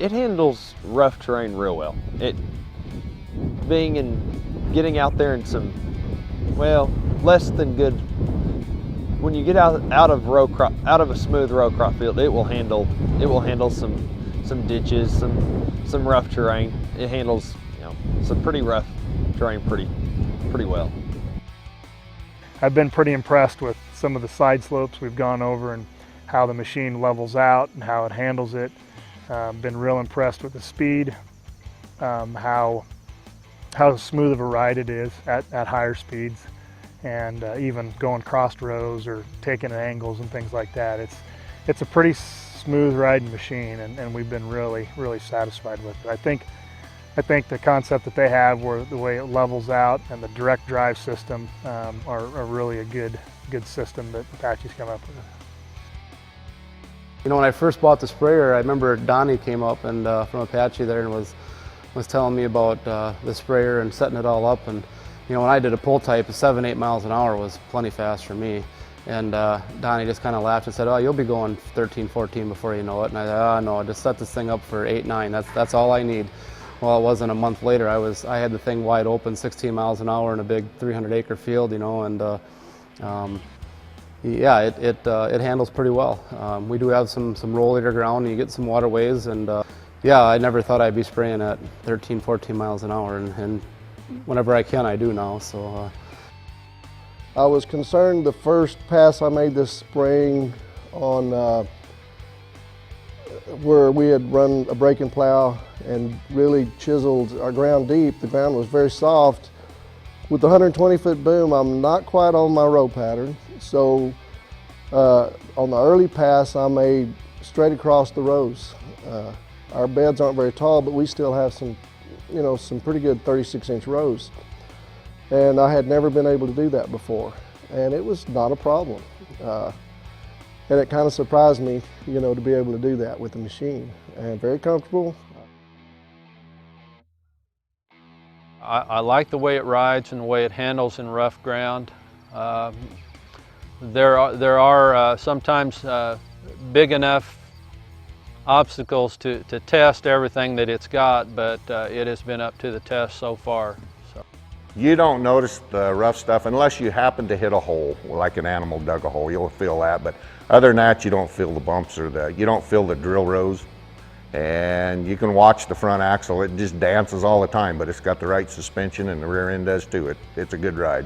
It handles rough terrain real well. Getting out there in some, well, less than good. When you get out of a smooth row crop field, it will handle some ditches, some rough terrain. It handles, you know, some pretty rough terrain pretty well. I've been pretty impressed with some of the side slopes we've gone over and how the machine levels out and how it handles it. Been real impressed with the speed, how smooth of a ride it is at higher speeds, and even going crossed rows or taking angles and things like that. It's a pretty smooth riding machine, and we've been really satisfied with it. I think the concept that they have, where the way it levels out and the direct drive system, are really a good system that Apache's come up with. You know, when I first bought the sprayer, I remember Donnie came up and from Apache there and was telling me about the sprayer and setting it all up. And you know, when I did a pull type, 7-8 miles an hour was plenty fast for me. And Donnie just kind of laughed and said, "Oh, you'll be going 13, 14 before you know it." And I said, "Oh no, just set this thing up for 8, 9. That's all I need." Well, it wasn't a month later. I had the thing wide open, 16 miles an hour in a big 300-acre field, you know, and yeah, it handles pretty well. We do have some roller ground, and you get some waterways, and yeah, I never thought I'd be spraying at 13, 14 miles an hour, and whenever I can, I do now. So. I was concerned the first pass I made this spring on where we had run a break and plow and really chiseled our ground deep. The ground was very soft. With the 120-foot boom, I'm not quite on my row pattern. So on the early pass, I made straight across the rows. Our beds aren't very tall, but we still have some, you know, some pretty good 36-inch rows. And I had never been able to do that before. And it was not a problem. And it kind of surprised me, you know, to be able to do that with the machine. And very comfortable. I like the way it rides and the way it handles in rough ground. There are sometimes big enough obstacles to test everything that it's got, but it has been up to the test so far. So. You don't notice the rough stuff unless you happen to hit a hole, like an animal dug a hole. You'll feel that, but other than that, you don't feel the bumps or you don't feel the drill rows. And you can watch the front axle. It just dances all the time, but it's got the right suspension, and the rear end does too. It's a good ride.